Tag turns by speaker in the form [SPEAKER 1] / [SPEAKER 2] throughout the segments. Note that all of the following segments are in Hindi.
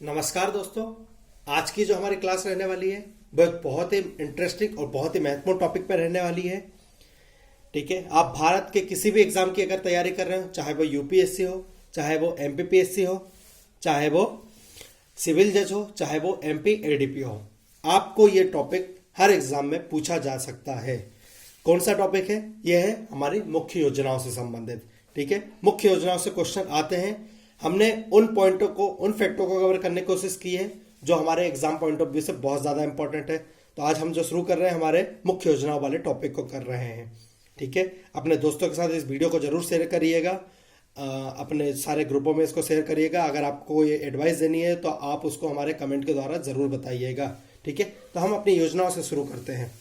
[SPEAKER 1] नमस्कार दोस्तों। आज की जो हमारी क्लास रहने वाली है वो एक बहुत ही इंटरेस्टिंग और बहुत ही महत्वपूर्ण टॉपिक पर रहने वाली है। ठीक है, आप भारत के किसी भी एग्जाम की अगर तैयारी कर रहे हो, चाहे वो यूपीएससी हो, चाहे वो एमपीपीएससी हो, चाहे वो सिविल जज हो, चाहे वो एमपी एडीपी हो, आपको ये टॉपिक हर एग्जाम में पूछा जा सकता है। कौन सा टॉपिक है? यह है हमारी मुख्य योजनाओं से संबंधित। ठीक है, मुख्य योजनाओं से क्वेश्चन आते हैं। हमने उन पॉइंटों को, उन फैक्टों को कवर करने की कोशिश की है जो हमारे एग्जाम पॉइंट ऑफ व्यू से बहुत ज्यादा इंपॉर्टेंट है। तो आज हम जो शुरू कर रहे हैं, हमारे मुख्य योजनाओं वाले टॉपिक को कर रहे हैं। ठीक है, अपने दोस्तों के साथ इस वीडियो को जरूर शेयर करिएगा, अपने सारे ग्रुपों में इसको शेयर करिएगा। अगर आपको ये एडवाइस देनी है तो आप उसको हमारे कमेंट के द्वारा जरूर बताइएगा। ठीक है, तो हम अपनी योजनाओं से शुरू करते हैं।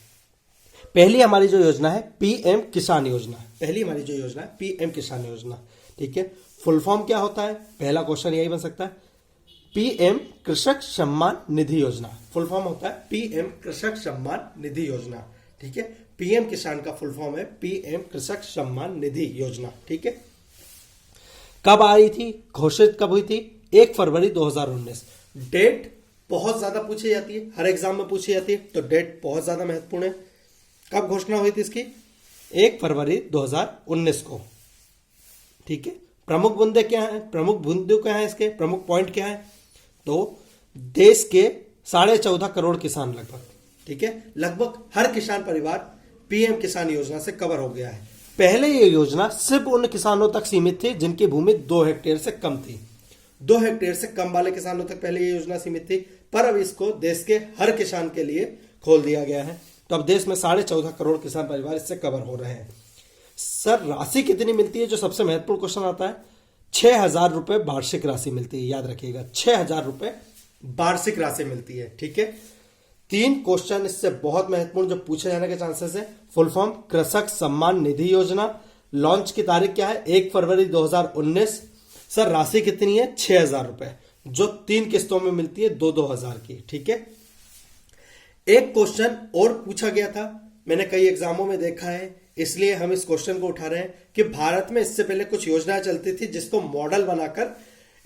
[SPEAKER 1] पहली हमारी जो योजना है पीएम किसान योजना। पहली हमारी जो योजना है पीएम किसान योजना। ठीक है, फुल फॉर्म क्या होता है? पहला क्वेश्चन यही बन सकता है। पीएम कृषक सम्मान निधि योजना। फुल फॉर्म होता है पीएम कृषक सम्मान निधि योजना। ठीक है, पीएम किसान का फुल फॉर्म है पीएम कृषक सम्मान निधि योजना। ठीक है, कब आई थी, घोषित कब हुई थी? 1 फरवरी 2019। डेट बहुत ज्यादा पूछी जाती है, हर एग्जाम में पूछी जाती है, तो डेट बहुत ज्यादा महत्वपूर्ण है। कब घोषणा हुई थी इसकी? 1 फरवरी 2019 को। ठीक है, प्रमुख मुद्दे क्या है, प्रमुख बिंदु क्या है, इसके प्रमुख पॉइंट क्या है? तो देश के 14.5 करोड़ किसान लगभग, ठीक है, लगभग हर किसान परिवार पीएम किसान योजना से कवर हो गया है। पहले ये योजना सिर्फ उन किसानों तक सीमित थी जिनकी भूमि 2 हेक्टेयर से कम थी। 2 हेक्टेयर से कम वाले किसानों तक पहले ये योजना सीमित थी, पर अब इसको देश के हर किसान के लिए खोल दिया गया है। तो अब देश में 14.5 करोड़ किसान परिवार इससे कवर हो रहे हैं। सर, राशि कितनी मिलती है? जो सबसे महत्वपूर्ण क्वेश्चन आता है, 6,000 रुपए वार्षिक राशि मिलती है। याद रखिएगा, 6,000 रुपए वार्षिक राशि मिलती है। ठीक है, 3 क्वेश्चन इससे बहुत महत्वपूर्ण जो पूछे जाने के चांसेस है। फुल फॉर्म कृषक सम्मान निधि योजना। लॉन्च की तारीख क्या है? 1 फरवरी 2019। सर, राशि कितनी है? 6,000 रुपए, जो 3 किस्तों में मिलती है, 2-2 हजार की। ठीक है, एक क्वेश्चन और पूछा गया था, मैंने कई एग्जामों में देखा है, इसलिए हम इस क्वेश्चन को उठा रहे हैं कि भारत में इससे पहले कुछ योजनाएं चलती थी जिसको मॉडल बनाकर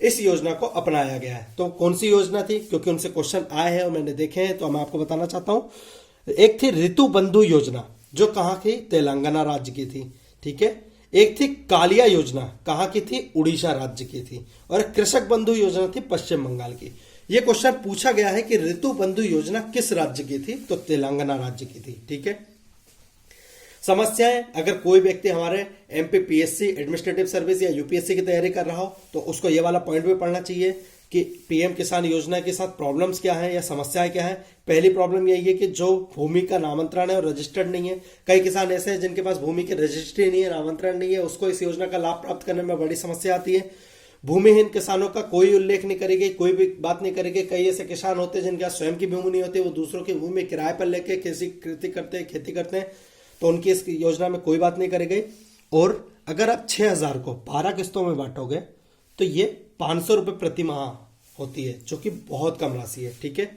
[SPEAKER 1] इस योजना को अपनाया गया है। तो कौन सी योजना थी? क्योंकि उनसे क्वेश्चन आए हैं और मैंने देखे हैं, तो मैं आपको बताना चाहता हूं। एक थी ऋतु बंधु योजना, जो कहां की? तेलंगाना राज्य की थी। ठीक है, एक थी कालिया योजना, कहां की थी? उड़ीसा राज्य की थी। और कृषक बंधु योजना थी पश्चिम बंगाल की। यह क्वेश्चन पूछा गया है कि ऋतु बंधु योजना किस राज्य की थी? तो तेलंगाना राज्य की थी। ठीक है, समस्याएं, अगर कोई व्यक्ति हमारे एमपीपीएससी एडमिनिस्ट्रेटिव सर्विस या यूपीएससी की तैयारी कर रहा हो तो उसको ये वाला पॉइंट भी पढ़ना चाहिए कि पीएम किसान योजना के साथ प्रॉब्लम्स क्या है या समस्याएं क्या है। पहली प्रॉब्लम यही है कि जो भूमि का नामांतरण है और रजिस्टर्ड नहीं है। कई किसान ऐसे हैं जिनके पास भूमि की रजिस्ट्री नहीं है, नामांतरण नहीं है, उसको इस योजना का लाभ प्राप्त करने में बड़ी समस्या आती है। भूमिहीन किसानों का कोई उल्लेख नहीं करेगी, कोई भी बात नहीं करेगी। कई ऐसे किसान होते हैं जिनके पास स्वयं की भूमि नहीं होती, वो दूसरों की भूमि किराए पर लेके खेती करते हैं, तो उनकी इस योजना में कोई बात नहीं करेगी। और अगर आप 6,000 को 12 किस्तों में बांटोगे तो ये 500 रुपए प्रति माह होती है, जो कि बहुत कम राशि है। ठीक है,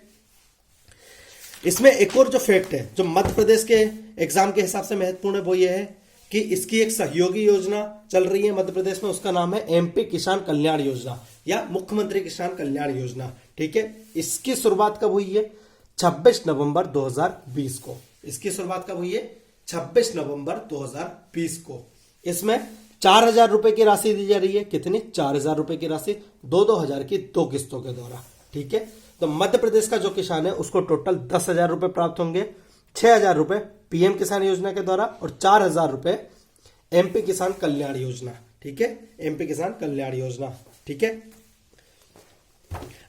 [SPEAKER 1] इसमें एक और जो फैक्ट है जो मध्य प्रदेश के एग्जाम के हिसाब से महत्वपूर्ण है, वो ये है कि इसकी एक सहयोगी योजना चल रही है मध्य प्रदेश में, उसका नाम है एमपी किसान कल्याण योजना या मुख्यमंत्री किसान कल्याण योजना। ठीक है, इसकी शुरुआत कब हुई है? 26 नवंबर 2020 को। इसकी शुरुआत कब हुई है? 26 नवंबर 2020 को। इसमें 4,000 रुपए की राशि दी जा रही है। कितनी? 4,000 रुपए की राशि, 2-2 हजार की 2 किस्तों के द्वारा। ठीक है, तो मध्य प्रदेश का जो किसान है उसको टोटल 10,000 रुपए प्राप्त होंगे। 6,000 रुपए पीएम किसान योजना के द्वारा और 4,000 रुपए एमपी किसान कल्याण योजना। ठीक है, एमपी किसान कल्याण योजना। ठीक है,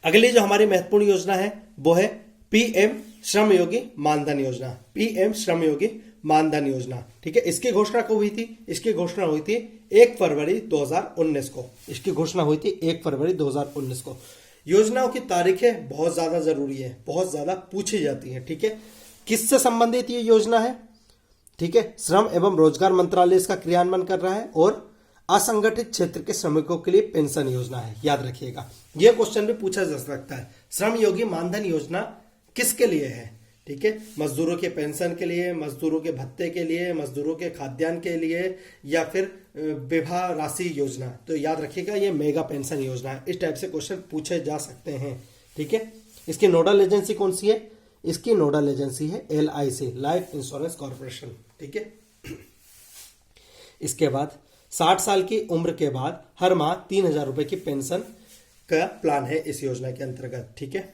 [SPEAKER 1] अगली जो हमारी महत्वपूर्ण योजना है वो है पीएम श्रम योगी मानधन योजना। पीएम श्रम योगी मानधन योजना। ठीक है, इसकी घोषणा कब हुई थी? इसकी घोषणा हुई थी 1 फरवरी 2019 को। इसकी घोषणा हुई थी 1 फरवरी 2019 को। योजनाओं की तारीखें बहुत ज्यादा जरूरी है, बहुत ज्यादा पूछी जाती है। ठीक है, किससे संबंधित ये योजना है? ठीक है, श्रम एवं रोजगार मंत्रालय इसका क्रियान्वयन कर रहा है और असंगठित क्षेत्र के श्रमिकों के लिए पेंशन योजना है। याद रखिएगा, यह क्वेश्चन भी पूछा जा सकता है। श्रम योगी मानधन योजना किसके लिए है? ठीक है, मजदूरों के पेंशन के लिए, मजदूरों के भत्ते के लिए, मजदूरों के खाद्यान्न के लिए, या फिर विवाह राशि योजना। तो याद रखिएगा ये मेगा पेंशन योजना है। इस टाइप से क्वेश्चन पूछे जा सकते हैं। ठीक है। इसकी नोडल एजेंसी कौन सी है? इसकी नोडल एजेंसी है LIC, लाइफ इंश्योरेंस कॉर्पोरेशन, ठीक है। इसके बाद 60 साल की उम्र के बाद हर माह 3,000 रुपए की पेंशन का प्लान है इस योजना के अंतर्गत, ठीक है।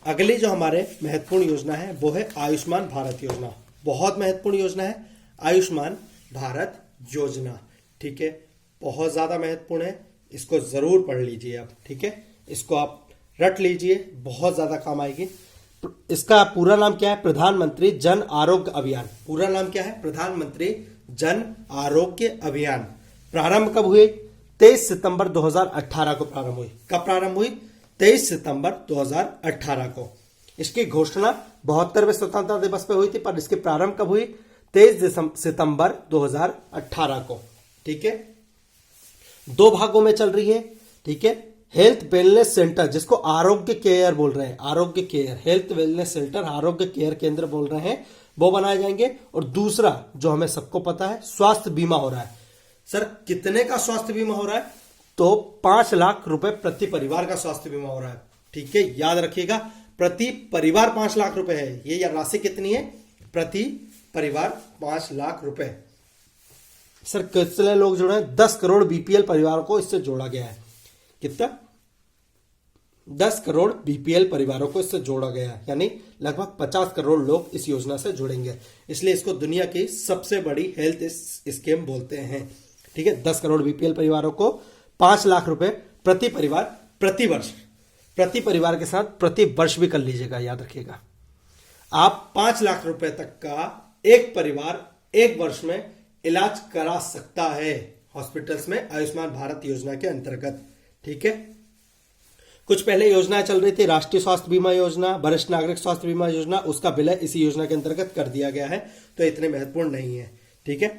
[SPEAKER 1] अगली जो हमारे महत्वपूर्ण योजना है वो है आयुष्मान भारत योजना। बहुत महत्वपूर्ण योजना है आयुष्मान भारत योजना, ठीक है। बहुत ज्यादा महत्वपूर्ण है, इसको जरूर पढ़ लीजिए आप, ठीक है। इसको आप रट लीजिए, बहुत ज्यादा काम आएगी। इसका पूरा नाम क्या है? प्रधानमंत्री जन आरोग्य अभियान। पूरा नाम क्या है? प्रधानमंत्री जन आरोग्य अभियान। प्रारंभ कब हुए? 23 सितंबर 2018 को प्रारंभ हुई। कब प्रारंभ हुई? 23 सितंबर 2018 को। इसकी घोषणा 72वें स्वतंत्रता दिवस पे हुई थी, पर इसके प्रारंभ कब हुई? 23 सितंबर 2018 को, ठीक है। 2 भागों में चल रही है, ठीक है। हेल्थ वेलनेस सेंटर, जिसको आरोग्य केयर बोल रहे हैं, आरोग्य केयर, हेल्थ वेलनेस सेंटर, आरोग्य केयर केंद्र बोल रहे हैं, वो बनाए जाएंगे। और दूसरा जो हमें सबको पता है, स्वास्थ्य बीमा हो रहा है। सर कितने का स्वास्थ्य बीमा हो रहा है? तो 5 लाख रुपए प्रति परिवार का स्वास्थ्य बीमा हो रहा है, ठीक है। याद रखिएगा, प्रति परिवार 5 लाख रुपए है। ये राशि कितनी है? प्रति परिवार 5 लाख रुपए। सर कितने लोग जुड़े हैं? 10 करोड़ BPL परिवारों को इससे जोड़ा गया है। कितना? 10 करोड़ BPL परिवारों को इससे जोड़ा गया है, यानी लगभग 50 करोड़ लोग इस योजना से जुड़ेंगे। इसलिए इसको दुनिया की सबसे बड़ी हेल्थ स्कीम बोलते हैं, ठीक है। 10 करोड़ BPL परिवारों को 5 लाख रुपए प्रति परिवार प्रति वर्ष, प्रति परिवार के साथ प्रति वर्ष भी कर लीजिएगा, याद रखिएगा। आप 5 लाख रुपए तक का एक परिवार एक वर्ष में इलाज करा सकता है हॉस्पिटल्स में आयुष्मान भारत योजना के अंतर्गत, ठीक है। कुछ पहले योजनाएं चल रही थी, राष्ट्रीय स्वास्थ्य बीमा योजना, वरिष्ठ नागरिक स्वास्थ्य बीमा योजना, उसका विलय इसी योजना के अंतर्गत कर दिया गया है, तो इतने महत्वपूर्ण नहीं है, ठीक है।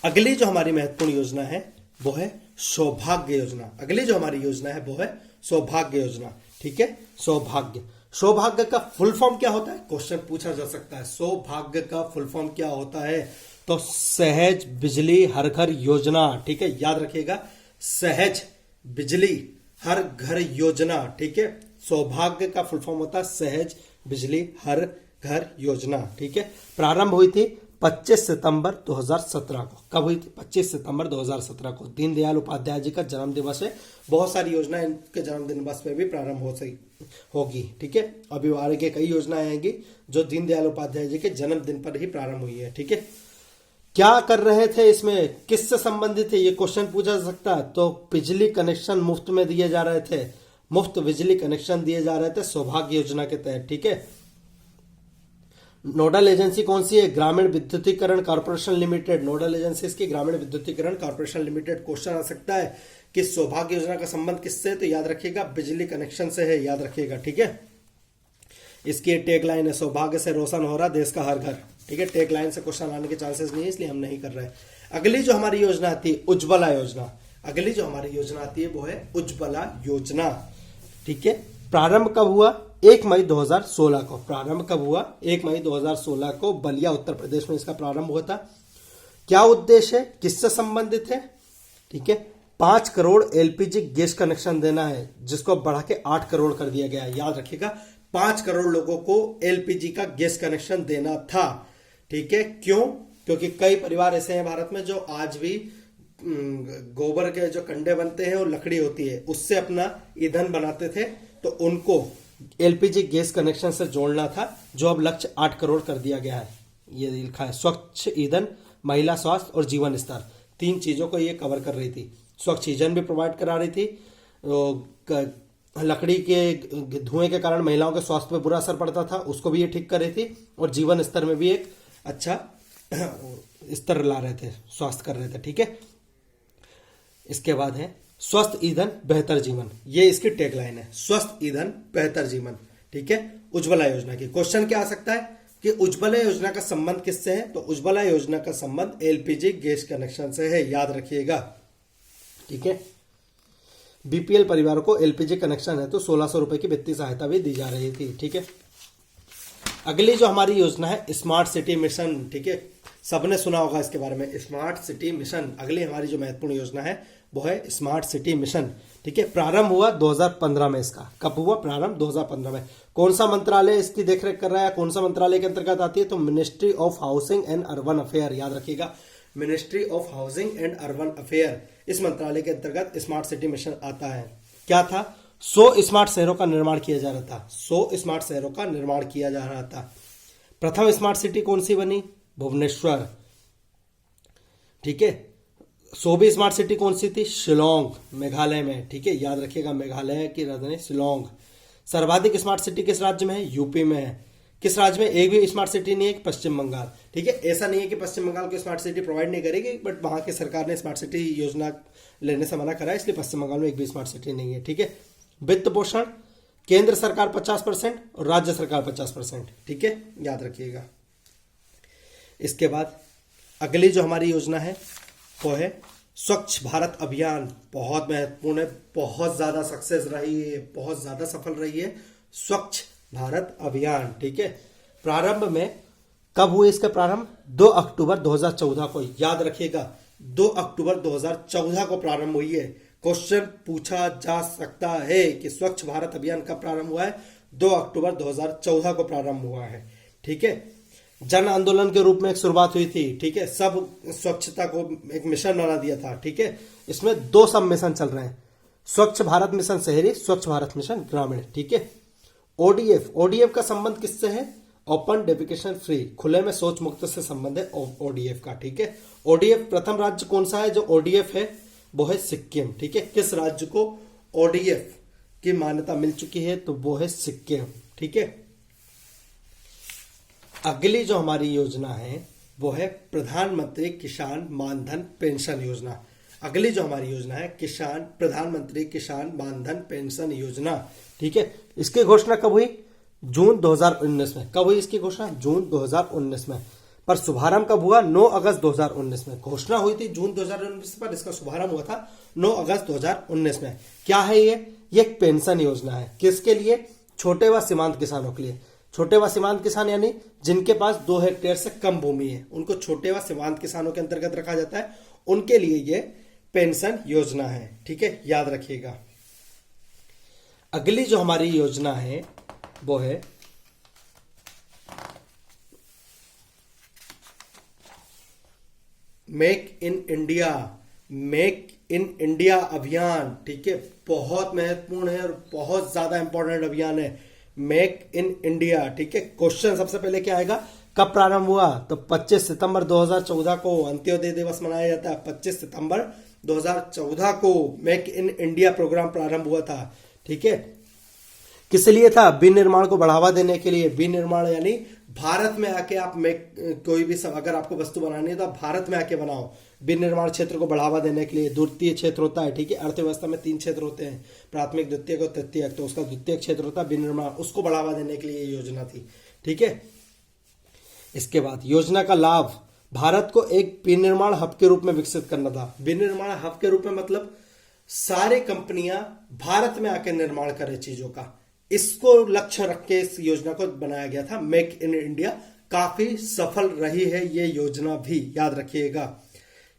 [SPEAKER 1] अगली जो हमारी महत्वपूर्ण योजना है वो है सौभाग्य योजना। अगली जो हमारी योजना है वो है सौभाग्य योजना, ठीक है। सौभाग्य, सौभाग्य का फुल फॉर्म क्या होता है? क्वेश्चन पूछा जा सकता है। सौभाग्य का फुल फॉर्म क्या होता है? तो सहज बिजली हर घर योजना, ठीक है। याद रखिएगा, सहज बिजली हर घर योजना, ठीक है। सौभाग्य का फुल फॉर्म होता है सहज बिजली हर घर योजना, ठीक है। प्रारंभ हुई थी 25 सितंबर 2017 को। कब हुई थी? 25 सितंबर 2017 को। दीनदयाल उपाध्याय जी का जन्म दिवस है। बहुत सारी योजनाएं इनके जन्मदिन दिवस पे भी प्रारंभ होगी, ठीक है। अभी आगे के कई योजनाएं आएंगी जो दीनदयाल उपाध्याय जी के जन्मदिन पर ही प्रारंभ हुई है, ठीक है। क्या कर रहे थे इसमें? किससे संबंधित है? ये क्वेश्चन पूछा जा सकता है। तो बिजली कनेक्शन मुफ्त में दिए जा रहे थे, मुफ्त बिजली कनेक्शन दिए जा रहे थे सौभाग्य योजना के तहत, ठीक है। नोडल एजेंसी कौन सी है? ग्रामीण विद्युतीकरण कॉर्पोरेशन लिमिटेड। नोडल एजेंसी इसकी ग्रामीण विद्युतीकरण कॉर्पोरेशन लिमिटेड। क्वेश्चन आ सकता है कि सौभाग्य योजना का संबंध किससे है? तो याद रखिएगा बिजली कनेक्शन से है, याद रखिएगा, ठीक है। इसकी टैग लाइन है, सौभाग्य से रोशन हो रहा देश का हर घर, ठीक है। टैग लाइन से क्वेश्चन आने के चांसेस नहीं है, इसलिए हम नहीं कर रहे हैं। अगली जो हमारी योजना आती है उज्ज्वला योजना। अगली जो हमारी योजना आती है वो है उज्ज्वला योजना, ठीक है। प्रारंभ कब हुआ? 1 मई 2016 को। प्रारंभ कब हुआ? 1 मई 2016 को बलिया उत्तर प्रदेश में इसका प्रारंभ हुआ था। क्या उद्देश्य है? किससे संबंधित है? ठीक है, 5 करोड़ LPG गैस कनेक्शन देना है, जिसको बढ़ा के 8 करोड़ कर दिया गया है। याद रखिएगा, 5 करोड़ लोगों को LPG का गैस कनेक्शन देना था। ठीक है, क्यों? क्योंकि कई परिवार ऐसे हैं भारत में जो आज भी गोबर के जो कंडे बनते हैं और लकड़ी होती है उससे अपना ईंधन बनाते थे, तो उनको LPG गैस कनेक्शन से जोड़ना था, जो अब लक्ष्य 8 करोड़ कर दिया गया है। ये लिखा है स्वच्छ ईंधन, महिला स्वास्थ्य और जीवन स्तर, 3 चीजों को ये कवर कर रही थी। स्वच्छ ईंधन भी प्रोवाइड करा रही थी, लकड़ी के धुएं के कारण महिलाओं के स्वास्थ्य पर बुरा असर पड़ता था, उसको भी ये ठीक कर रही थी, और जीवन स्तर में भी एक अच्छा स्तर ला रहे थे, स्वास्थ्य कर रहे थे। ठीक है, इसके बाद है स्वस्थ ईंधन बेहतर जीवन, ये इसकी टैगलाइन है, स्वस्थ ईंधन बेहतर जीवन। ठीक है, उज्ज्वला योजना की क्वेश्चन क्या आ सकता है कि उज्ज्वला योजना का संबंध किससे है? तो उज्ज्वला योजना का संबंध LPG गैस कनेक्शन से है, याद रखिएगा। ठीक है, BPL परिवारों को LPG कनेक्शन है तो 1600 रुपए की वित्तीय सहायता भी दी जा रही थी। ठीक है, अगली जो हमारी योजना है स्मार्ट सिटी मिशन। ठीक है, सबने सुना होगा इसके बारे में, स्मार्ट सिटी मिशन। अगली हमारी जो महत्वपूर्ण योजना है वो है स्मार्ट सिटी मिशन। ठीक है, प्रारंभ हुआ 2015 में। इसका कब हुआ प्रारंभ? 2015 में। कौन सा मंत्रालय इसकी देखरेख कर रहा है, कौन सा मंत्रालय के अंतर्गत आती है? तो ministry of housing and urban affair, याद रखिएगा, ministry of housing and urban affair, इस मंत्रालय के अंतर्गत स्मार्ट सिटी मिशन आता है। क्या था? 100 स्मार्ट शहरों का निर्माण किया जा रहा था। 100 स्मार्ट शहरों का निर्माण किया जा रहा था। प्रथम स्मार्ट सिटी कौन सी बनी? भुवनेश्वर। ठीक है, 100वीं स्मार्ट सिटी कौन सी थी? शिलोंग, मेघालय में। ठीक है, याद रखिएगा, मेघालय की राजधानी शिलोंग। सर्वाधिक स्मार्ट सिटी किस राज्य में है? यूपी में है। किस राज्य में एक भी स्मार्ट सिटी नहीं है? पश्चिम बंगाल। ठीक है, ऐसा नहीं है कि पश्चिम बंगाल को स्मार्ट सिटी प्रोवाइड नहीं करेगी, बट वहां की सरकार ने स्मार्ट सिटी योजना लेने से मना करा है, इसलिए पश्चिम बंगाल में एक भी स्मार्ट सिटी नहीं है। ठीक है, वित्त पोषण केंद्र सरकार 50% और राज्य सरकार 50%। ठीक है, याद रखिएगा। इसके बाद अगली जो हमारी योजना है वो है स्वच्छ भारत अभियान। बहुत महत्वपूर्ण है, बहुत ज्यादा सक्सेस रही है, बहुत ज्यादा सफल रही है स्वच्छ भारत अभियान। ठीक है, प्रारंभ में कब हुए इसका प्रारंभ? 2 अक्टूबर 2014 को, याद रखिएगा, 2 अक्टूबर 2014 को प्रारंभ हुई है। क्वेश्चन पूछा जा सकता है कि स्वच्छ भारत अभियान कब प्रारंभ हुआ है? 2 अक्टूबर 2014 को प्रारंभ हुआ है। ठीक है, जन आंदोलन के रूप में एक शुरुआत हुई थी। ठीक है, सब स्वच्छता को एक मिशन बना दिया था। ठीक है, इसमें 2 सब मिशन चल रहे हैं, स्वच्छ भारत मिशन शहरी, स्वच्छ भारत मिशन ग्रामीण। ठीक है, ओडीएफ का संबंध किससे है? ओपन डेफिकेशन फ्री, खुले में शौच मुक्त से संबंध है ओडीएफ का। ठीक है, ओडीएफ प्रथम राज्य कौन सा है जो ओडीएफ है? वो है सिक्किम। ठीक है, किस राज्य को ओडीएफ की मान्यता मिल चुकी है? तो वो है सिक्किम। ठीक है, अगली जो हमारी योजना है वो है प्रधानमंत्री किसान मानधन पेंशन योजना। अगली जो हमारी योजना है प्रधानमंत्री किसान मानधन पेंशन योजना। ठीक है, इसकी घोषणा कब हुई? जून 2019 में। कब हुई इसकी घोषणा? जून 2019 में। पर शुभारंभ कब हुआ? 9 अगस्त 2019 में। घोषणा हुई थी जून 2019 पर, इसका शुभारंभ हुआ था 9 अगस्त 2019 में। क्या है ये? एक पेंशन योजना है। किसके लिए? छोटे व सीमांत किसानों के लिए। छोटे व सीमांत किसान यानी जिनके पास 2 हेक्टेयर से कम भूमि है, उनको छोटे व सीमांत किसानों के अंतर्गत रखा जाता है। उनके लिए ये पेंशन योजना है। ठीक है, याद रखिएगा। अगली जो हमारी योजना है वो है make in India, make in India अभियान। ठीक है, बहुत महत्वपूर्ण है और बहुत ज्यादा इंपॉर्टेंट अभियान है मेक इन इंडिया। ठीक है, क्वेश्चन सबसे पहले क्या आएगा? कब प्रारंभ हुआ? तो 25 सितंबर 2014 को अंत्योदय दिवस मनाया जाता है। 25 सितंबर 2014 को मेक इन इंडिया प्रोग्राम प्रारंभ हुआ था। ठीक है, किस लिए था? विनिर्माण को बढ़ावा देने के लिए। विनिर्माण यानी भारत में आके आप कोई भी अगर आपको वस्तु बनानी है तो आप भारत में आके बनाओ। विनिर्माण क्षेत्र को बढ़ावा देने के लिए। द्वितीय क्षेत्र होता है। ठीक है, अर्थव्यवस्था में 3 क्षेत्र होते हैं, प्राथमिक, द्वितीयक और तृतीयक। तो उसका द्वितीय क्षेत्र होता है विनिर्माण, उसको बढ़ावा देने के लिए ये योजना थी। ठीक है, इसके बाद योजना का लाभ, भारत को एक विनिर्माण हब के रूप में विकसित करना था। विनिर्माण हब के रूप में मतलब सारे कंपनियां भारत में आकर निर्माण करें चीजों का, इसको लक्ष्य रख के इस योजना को बनाया गया था मेक इन इंडिया। काफी सफल रही है ये योजना भी, याद रखिएगा,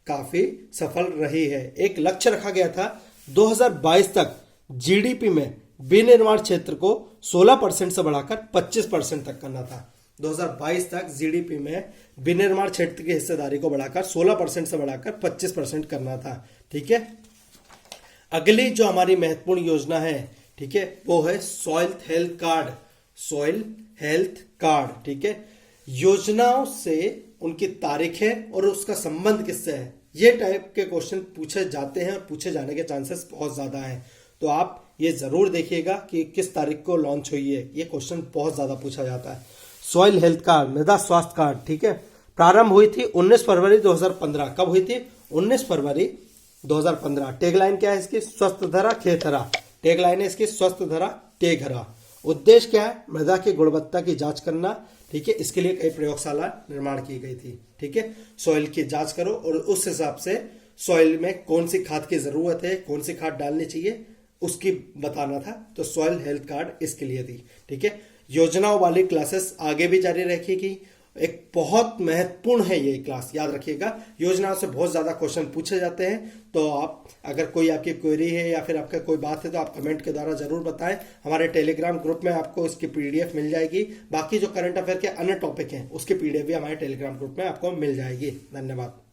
[SPEAKER 1] काफी सफल रही है। एक लक्ष्य रखा गया था 2022 तक जीडीपी में विनिर्माण क्षेत्र को 16% से बढ़ाकर 25% तक करना था। 2022 तक जीडीपी में विनिर्माण क्षेत्र की हिस्सेदारी को बढ़ाकर 16% से बढ़ाकर 25% करना था। ठीक है, अगली जो हमारी महत्वपूर्ण योजना है, ठीक है, वो है soil health card. Soil health card, ठीक है, योजनाओं से उनकी तारीखें और उसका संबंध किससे है, ये टाइप के क्वेश्चन पूछे जाते हैं और पूछे जाने के चांसेस बहुत ज्यादा हैं। तो आप ये जरूर देखिएगा कि किस तारीख को लॉन्च हुई है, ये क्वेश्चन बहुत ज्यादा पूछा जाता है। सॉइल हेल्थ कार्ड, मृदा स्वास्थ्य कार्ड, ठीक है, प्रारंभ हुई थी 19 फरवरी 2015। कब हुई थी? 19 फरवरी 2015। टैगलाइन क्या है इसकी? स्वस्थ धरा खेत हरा। टैगलाइन है इसकी स्वस्थ धरा टेग हरा। उद्देश्य क्या है? मृदा की गुणवत्ता की जांच करना। ठीक है, इसके लिए कई प्रयोगशाला निर्माण की गई थी। ठीक है, सॉइल की जांच करो और उस हिसाब से सॉइल में कौन सी खाद की जरूरत है, कौन सी खाद डालनी चाहिए, उसकी बताना था। तो सॉइल हेल्थ कार्ड इसके लिए थी। ठीक है, योजनाओं वाली क्लासेस आगे भी जारी रखेगी एक बहुत महत्वपूर्ण है ये क्लास, याद रखिएगा। योजनाओं से बहुत ज्यादा क्वेश्चन पूछे जाते हैं, तो आप अगर कोई आपकी क्वेरी है या फिर आपका कोई बात है तो आप कमेंट के द्वारा जरूर बताएं। हमारे टेलीग्राम ग्रुप में आपको इसकी पीडीएफ मिल जाएगी। बाकी जो करंट अफेयर के अन्य टॉपिक हैं उसकी पीडीएफ भी हमारे टेलीग्राम ग्रुप में आपको मिल जाएगी। धन्यवाद।